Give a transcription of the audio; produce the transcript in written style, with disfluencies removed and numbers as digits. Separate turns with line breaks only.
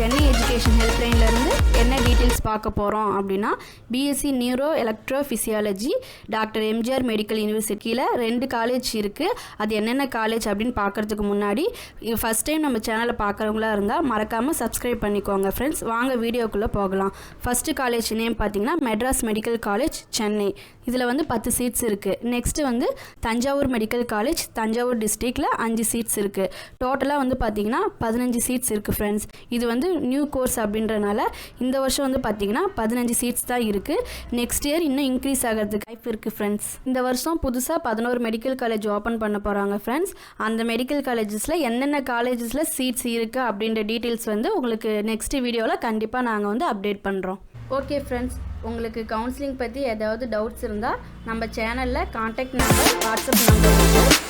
Chennai education ஹெல்ப்லைன்லேருந்து என்ன details பார்க்க போகிறோம் அப்படின்னா BSc neuro electrophysiology doctor MGR medical யூனிவர்சிட்டியில் 2 காலேஜ் இருக்குது. அது என்னென்ன காலேஜ் அப்படின்னு பார்க்குறதுக்கு முன்னாடி ஃபஸ்ட் டைம் நம்ம சேனலை பார்க்குறவங்களா இருந்தால் மறக்காமல் சப்ஸ்கிரைப் பண்ணிக்கோங்க ஃப்ரெண்ட்ஸ். வாங்க வீடியோக்குள்ளே போகலாம். ஃபஸ்ட்டு காலேஜ் நேம் பார்த்தீங்கன்னா மெட்ராஸ் மெடிக்கல் காலேஜ் சென்னை. இதில் வந்து 10 சீட்ஸ் இருக்குது. நெக்ஸ்ட்டு வந்து தஞ்சாவூர் மெடிக்கல் காலேஜ் தஞ்சாவூர் டிஸ்ட்ரிக்டில் 5 சீட்ஸ் இருக்குது. டோட்டலாக வந்து பார்த்திங்கன்னா 15 சீட்ஸ் இருக்குது ஃப்ரெண்ட்ஸ். இது வந்து நியூ கோர்ஸ் அப்படின்றனால இந்த வருஷம் வந்து பார்த்திங்கன்னா 15 சீட்ஸ் தான் இருக்குது. நெக்ஸ்ட் இயர் இன்னும் இன்க்ரீஸ் ஆகிறதுக்கு வாய்ப்பு இருக்குது ஃப்ரெண்ட்ஸ். இந்த வருஷம் புதுசாக 11 மெடிக்கல் காலேஜ் ஓப்பன் பண்ண போகிறாங்க ஃப்ரெண்ட்ஸ். அந்த மெடிக்கல் காலேஜஸில் என்னென்ன காலேஜஸில் சீட்ஸ் இருக்குது அப்படின்ற டீட்டெயில்ஸ் வந்து உங்களுக்கு நெக்ஸ்ட் வீடியோவில் கண்டிப்பாக நாங்கள் வந்து அப்டேட் பண்ணுறோம். ஓகே ஃப்ரெண்ட்ஸ், உங்களுக்கு கவுன்சிலிங் பற்றி ஏதாவது டவுட்ஸ் இருந்தால் நம்ம சேனலில் கான்டாக்ட் நம்பர் வாட்ஸ்அப் நம்பர் இருக்குது.